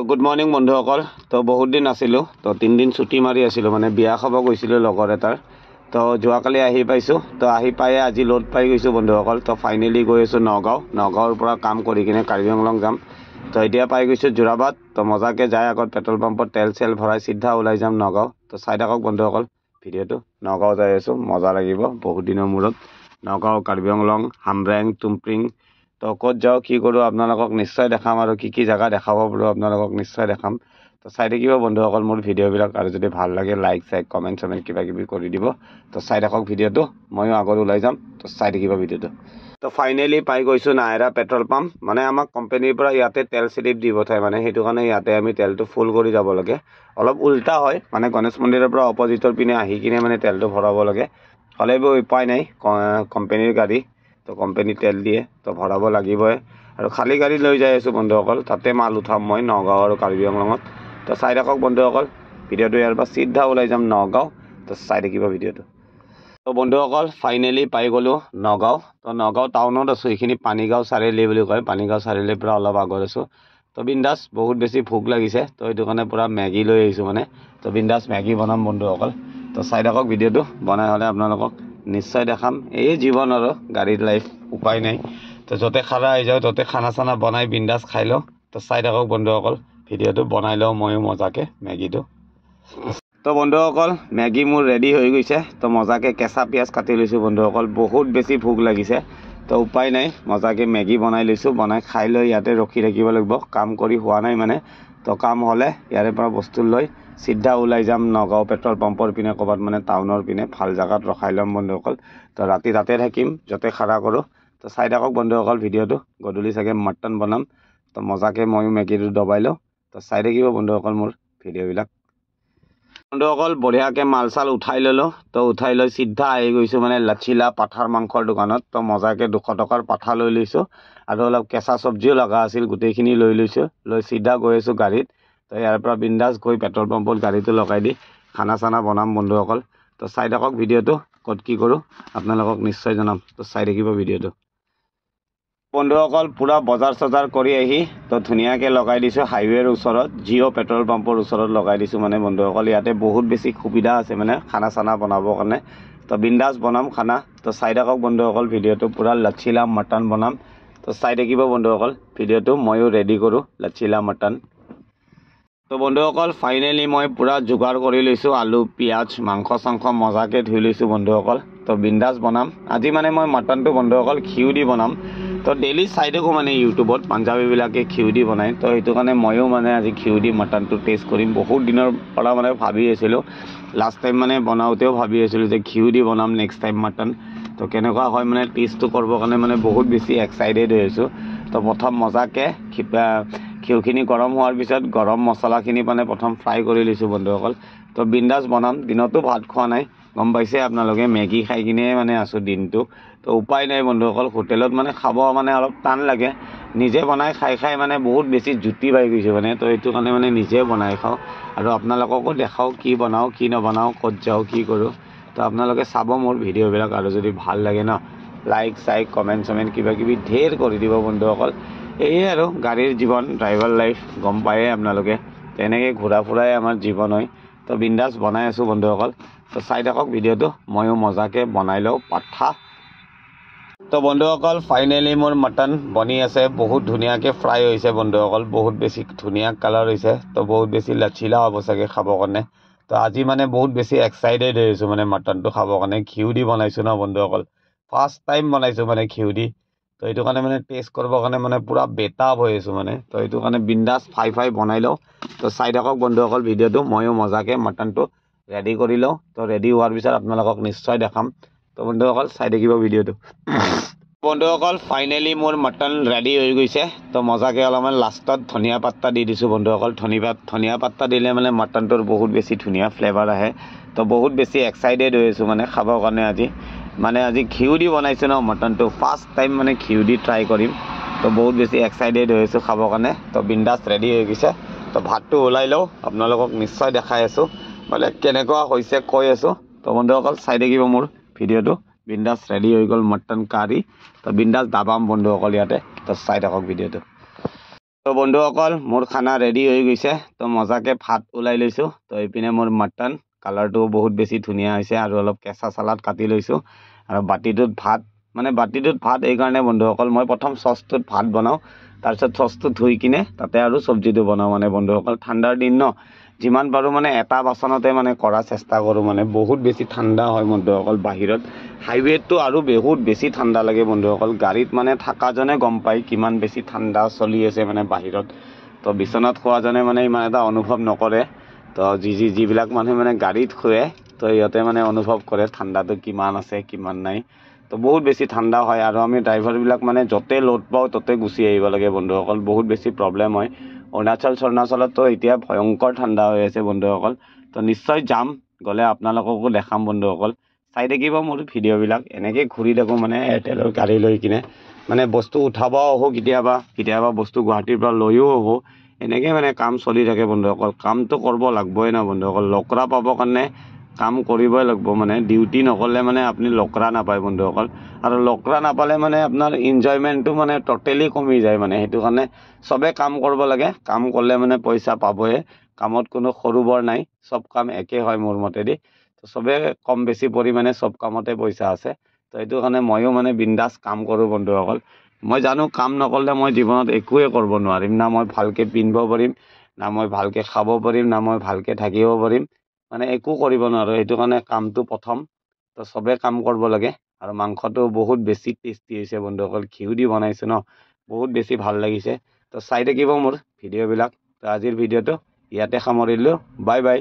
Good morning বন্ধুসকল। তো বহুত দিন আছিলোঁ, তো 3 দিন ছুটি মাৰি আছিলোঁ, মানে বিয়া খাব গৈছিলোঁ লগৰ এটাৰ। তো যোৱাকালি আহি পাইছোঁ, তো আহি পায়ে আজি লোড পাই গৈছোঁ বন্ধুসকল। তো ফাইনেলি গৈ আছোঁ নগাঁৱৰ পৰা কাম কৰি কিনে কাৰ্বি আংলং যাম। তো এতিয়া পাই গৈছোঁ যোৰাবাট। তো মজাকৈ যাই আগত পেট্ৰল পাম্পত তেল চেল ভৰাই চিধা ওলাই যাম নগাঁও। তো চাই থাকক বন্ধুসকল ভিডিঅ'টো। নগাঁও যাই আছোঁ, মজা লাগিব বহুত দিনৰ মূৰত। নগাঁও, কাৰ্বি আংলং, হামৰেং, তুমপ্ৰিং। তো ক'ত যাওঁ কি কৰোঁ আপোনালোকক নিশ্চয় দেখাম, আৰু কি জেগা দেখাব পাৰোঁ আপোনালোকক নিশ্চয় দেখাম। তো চাই থাকিব বন্ধুসকল মোৰ ভিডিঅ'বিলাক, আৰু যদি ভাল লাগে লাইক কমেণ্ট কিবা কিবি কৰি দিব। তো চাই থাকক ভিডিঅ'টো, ময়ো আগত ওলাই যাম। তো চাই থাকিব ভিডিঅ'টো। তো ফাইনেলি পাই গৈছোঁ নাহেৰা পেট্ৰল পাম্প। মানে আমাক কোম্পানীৰ পৰা ইয়াতে তেল স্লিপ দি পঠায়, মানে সেইটো কাৰণে ইয়াতে আমি তেলটো ফুল কৰি যাব লাগে। অলপ উল্টা হয়, মানে গণেশ মন্দিৰৰ পৰা অপজিটৰ পিনে আহি কিনে মানে তেলটো ভৰাব লাগে। হ'লেও উপায় নাই, কোম্পানীৰ গাড়ী, তো কোম্পানী তেল দিয়ে, তো ভৰাব লাগিবই। আৰু খালী গাড়ী লৈ যাই আছোঁ বন্ধুসকল, তাতে মাল উঠাম মই নগাঁও আৰু কাৰ্বি আংলঙত। তো চাই থাকক বন্ধুসকল ভিডিঅ'টো, ইয়াৰ পৰা চিধা ওলাই যাম নগাঁও। তো চাই থাকিব ভিডিঅ'টো। তো বন্ধুসকল ফাইনেলি পাই গ'লোঁ নগাঁও। তো নগাঁও টাউনত আছোঁ, এইখিনি পানীগাঁও চাৰিআলি বুলি কয়। পানীগাঁও চাৰিআলিৰ পৰা অলপ আগত আছোঁ। তো বিন্দাছ, বহুত বেছি ভোক লাগিছে, তো সেইটো কাৰণে পূৰা মেগী লৈ আহিছোঁ মানে। তো বিন্দাছ মেগী বনাম বন্ধুসকল। তো চাই থাকক ভিডিঅ'টো, বনাই হ'লে আপোনালোকক নিশ্চয় দেখাম। এই জীৱন আৰু গাড়ীৰ লাইফ, উপায় নাই। তো য'তে খানা আহি যাওঁ ত'তে খানা চানা বনাই বিন্দাছ খাই লওঁ। তো চাই থাকক বন্ধুসকল ভিডিঅ'টো, বনাই লওঁ ময়ো মজাকৈ মেগীটো। তো বন্ধুসকল মেগী মোৰ ৰেডি হৈ গৈছে। তো মজাকৈ কেঁচা পিঁয়াজ কাটি লৈছোঁ বন্ধুসকল, বহুত বেছি ভোক লাগিছে। তো উপায় নাই, মজাকৈ মেগী বনাই লৈছোঁ। বনাই খাই লৈ ইয়াতে ৰখি থাকিব লাগিব, কাম কৰি হোৱা নাই মানে। তো কাম হ'লে ইয়াৰে পৰা বস্তু লৈ চিধা ওলাই যাম নগাঁও পেট্ৰল পাম্পৰ পিনে, ক'ৰবাত মানে টাউনৰ পিনে ভাল জেগাত ৰখাই ল'ম বন্ধুসকল। তো ৰাতি তাতে থাকিম য'তে খাৰা কৰোঁ। তো চাই থাকক বন্ধুসকল ভিডিঅ'টো, গধূলি চাগে মটন বনাম। তো মজাকৈ ময়ো মেগীটো দবাই লওঁ। তো চাই থাকিব বন্ধুসকল মোৰ ভিডিঅ'বিলাক। বন্ধুসকল বঢ়িয়াকৈ মাল চাল উঠাই ল'লোঁ। তো উঠাই লৈ চিধা আহি গৈছোঁ মানে লচিলা পাঠাৰ মাংসৰ দোকানত। তো মজাকৈ 200 টকাৰ পাঠা লৈ লৈছোঁ, আৰু অলপ কেঁচা চব্জিও লগা আছিল, গোটেইখিনি লৈ লৈছোঁ। লৈ চিধা গৈ আছোঁ গাড়ীত। তো ইয়াৰ পৰা বিন্দাছ গৈ পেট্ৰল পাম্পত গাড়ীটো লগাই দি খানা চানা বনাম বন্ধুসকল। তো চাই থাকক ভিডিঅ'টো, ক'ত কি কৰোঁ আপোনালোকক নিশ্চয় জনাম। তো চাই থাকিব ভিডিঅ'টো। বন্ধুসকল পূৰা বজাৰ চজাৰ কৰি আহি তো ধুনীয়াকৈ লগাই দিছোঁ হাইৱেৰ ওচৰত, জিঅ' পেট্ৰল পাম্পৰ ওচৰত লগাই দিছোঁ মানে বন্ধুসকল। ইয়াতে বহুত বেছি সুবিধা আছে মানে খানা চানা বনাবৰ কাৰণে। তো বিন্দাছ বনাম খানা। তো চাই থাকক বন্ধুসকল ভিডিঅ'টো, পূৰা লচিলা মটন বনাম। তো চাই থাকিব বন্ধুসকল ভিডিঅ'টো, ময়ো ৰেডি কৰোঁ লচিলা মটন। তো বন্ধুসকল ফাইনেলি মই পূৰা যোগাৰ কৰি লৈছোঁ, আলু পিঁয়াজ মাংস চাংস মজাকৈ ধুই লৈছোঁ বন্ধুসকল। তো বিন্দাছ বনাম আজি মানে মই মটনটো বন্ধুসকল ঘিউ দি বনাম। তো ডেইলি চাই থাকোঁ মানে ইউটিউবত পাঞ্জাবীবিলাকে ঘিউ দি বনায়। তো সেইটো কাৰণে ময়ো মানে আজি ঘিউ দি মটনটো টেষ্ট কৰিম। বহুত দিনৰ পৰা মানে ভাবি আছিলোঁ, লাষ্ট টাইম মানে বনাওঁতেও ভাবি আছিলোঁ যে ঘিউ দি বনাম নেক্সট টাইম মটন। তো কেনেকুৱা হয় মানে টেষ্টটো কৰিবৰ কাৰণে মানে বহুত বেছি এক্সাইটেড হৈ আছোঁ। তো প্ৰথম মজাকৈ ঘিউখিনি গৰম হোৱাৰ পিছত গৰম মছলাখিনি মানে প্ৰথম ফ্ৰাই কৰি লৈছোঁ বন্ধুসকল। তো বিন্দাছ বনাম, দিনতো ভাত খোৱা নাই গম পাইছে আপোনালোকে, মেগী খাই কিনে মানে আছোঁ দিনটো। তো উপায় নাই বন্ধুসকল, হোটেলত মানে খাব মানে অলপ টান লাগে। নিজে বনাই খাই খাই মানে বহুত বেছি জুতি পাই গৈছোঁ মানে। তো সেইটো কাৰণে মানে নিজে বনাই খাওঁ, আৰু আপোনালোককো দেখাওঁ কি বনাওঁ কি নবনাওঁ, ক'ত যাওঁ কি কৰোঁ। তো আপোনালোকে চাব মোৰ ভিডিঅ'বিলাক, আৰু যদি ভাল লাগে ন লাইক কমেণ্ট কিবা কিবি ঢেৰ কৰি দিব বন্ধুসকল। এয়ে আৰু গাড়ীৰ জীৱন, ড্ৰাইভাৰ লাইফ গম পায়ে আপোনালোকে, তেনেকৈ ঘূৰা ফুৰাই আমাৰ জীৱন হয়। তো বিন্দাছ বনাই আছোঁ বন্ধুসকল। তো চাই থাকক ভিডিঅ'টো, ময়ো মজাকৈ বনাই লওঁ পাঠা। তো বন্ধুসকল ফাইনেলি মোৰ মটন বনি আছে, বহুত ধুনীয়াকৈ ফ্ৰাই হৈছে বন্ধুসকল, বহুত বেছি ধুনীয়া কালাৰ হৈছে। তো বহুত বেছি লচিলা হ'ব চাগে খাবৰ কাৰণে। তো আজি মানে বহুত বেছি এক্সাইটেড হৈ আছোঁ মানে মটনটো খাবৰ কাৰণে। ঘিউ দি বনাইছোঁ ন বন্ধুসকল, ফাৰ্ষ্ট টাইম বনাইছোঁ মানে ঘিউ দি। তো সেইটো কাৰণে মানে টেষ্ট কৰিবৰ কাৰণে মানে পূৰা বেটাপ হৈ আছোঁ মানে। তো সেইটো কাৰণে বিন্দাছ ফ্ৰাই বনাই লওঁ। তো চাই থাকক বন্ধুসকল ভিডিঅ'টো, ময়ো মজাকৈ মটনটো ৰেডি কৰি লওঁ। তো ৰেডি হোৱাৰ পিছত আপোনালোকক নিশ্চয় দেখাম। তো বন্ধুসকল চাই থাকিব ভিডিঅ'টো। বন্ধুসকল ফাইনেলি মোৰ মটন ৰেডি হৈ গৈছে। তো মজাকৈ অলপমান লাষ্টত ধনিয়া পাত্তা দি দিছোঁ বন্ধুসকল। ধনিয়া পাত্তা দিলে মানে মটনটোৰ বহুত বেছি ধুনীয়া ফ্লেভাৰ আহে। তো বহুত বেছি এক্সাইটেড হৈ আছোঁ মানে খাবৰ কাৰণে আজি। মানে আজি ঘিউ দি বনাইছোঁ ন মটনটো, ফাৰ্ষ্ট টাইম মানে ঘিউ দি ট্ৰাই কৰিম। তো বহুত বেছি এক্সাইটেড হৈ আছোঁ খাবৰ কাৰণে। তো বিন্দাছ ৰেডি হৈ গৈছে। তো ভাতটো ওলাই লওঁ, আপোনালোকক নিশ্চয় দেখাই আছোঁ মানে কেনেকুৱা হৈছে কৈ আছোঁ। তো বন্ধুসকল চাই থাকিব মোৰ ভিডিঅ'টো, বিন্দাছ ৰেডি হৈ গ'ল মটন কাৰী। তো বিন্দাছ দাবাম বন্ধুসকল ইয়াতে। তো চাই থাকক ভিডিঅ'টো। তো বন্ধুসকল মোৰ খানা ৰেডি হৈ গৈছে তো মজাকে ভাত ওলাই লৈছোঁ তো এইপিনে মোৰ মটন কালাৰটো বহুত বেছি ধুনীয়া হৈছে আৰু অলপ কেঁচা চালাড কাটি লৈছোঁ আৰু বাতিটোত ভাত এইকাৰণে বন্ধুসকল মই প্ৰথম চচটোত ভাত বনাওঁ তাৰপিছত চচটো ধুই কিনে তাতে আৰু চব্জিটো বনাওঁ মানে বন্ধুসকল ঠাণ্ডাৰ দিন ন যিমান পাৰোঁ মানে এটা বাচনতে মানে কৰাৰ চেষ্টা কৰোঁ মানে বহুত বেছি ঠাণ্ডা হয় বন্ধুসকল বাহিৰত হাইৱেটো আৰু বহুত বেছি ঠাণ্ডা লাগে বন্ধুসকল গাড়ীত মানে থাকাজনে গম পায় কিমান বেছি ঠাণ্ডা চলি আছে মানে বাহিৰত তো বিচনাত খোৱাজনে মানে ইমান এটা অনুভৱ নকৰে তো যিবিলাক মানুহে মানে গাড়ীত শুৱে তো সিহঁতে মানে অনুভৱ কৰে ঠাণ্ডাটো কিমান আছে কিমান নাই তো বহুত বেছি ঠাণ্ডা হয় আৰু আমি ড্ৰাইভাৰবিলাক মানে য'তে লোড পাওঁ ত'তে গুচি আহিব লাগে বন্ধুসকল বহুত বেছি প্ৰব্লেম হয় অৰুণাচলতো এতিয়া ভয়ংকৰ ঠাণ্ডা হৈ আছে বন্ধুসকল তো নিশ্চয় যাম গ'লে আপোনালোককো দেখাম বন্ধুসকল চাই থাকিব মোৰ ভিডিঅ'বিলাক এনেকৈ ঘূৰি থাকোঁ মানে এয়াৰটেলৰ গাড়ী লৈ কিনে মানে বস্তু উঠাব আহোঁ কেতিয়াবা বস্তু গুৱাহাটীৰ পৰা লৈও আহোঁ এনেকৈ মানে কাম চলি থাকে বন্ধুসকল কামটো কৰিব লাগবই না বন্ধুসকল লকৰা পাবৰ কাৰণে কাম কৰিবই লাগিব মানে ডিউটি নকৰিলে মানে আপুনি লকৰা নাপায় বন্ধুসকল আৰু লকৰা নাপালে মানে আপোনাৰ এনজয়মেণ্টটো মানে ট'টেলি কমি যায় মানে সেইটো কাৰণে চবে কাম কৰিব লাগে কাম কৰিলে মানে পইচা পাবই কামত কোনো সৰু বৰ নাই চব কাম একে হয় মোৰ মতেদি তো চবে কম বেছি পৰিমাণে চব কামতে পইচা আছে তো সেইটো কাৰণে ময়ো মানে বিন্দাছ কাম কৰোঁ বন্ধুসকল মই জানো কাম নকৰিলে মই জীৱনত একোৱে কৰিব নোৱাৰিম না মই ভালকৈ পিন্ধিব পাৰিম না মই ভালকৈ খাব পাৰিম না মই ভালকৈ থাকিব পাৰিম মানে একো কৰিব নোৱাৰোঁ সেইটো কাৰণে কামটো প্ৰথম তো চবে কাম কৰিব লাগে আৰু মাংসটো বহুত বেছি টেষ্টি হৈছে বন্ধুসকল ঘিউ দি বনাইছোঁ ন বহুত বেছি ভাল লাগিছে তো চাই থাকিব মোৰ ভিডিঅ'বিলাক তো আজিৰ ভিডিঅ'টো ইয়াতে সামৰিলোঁ বাই বাই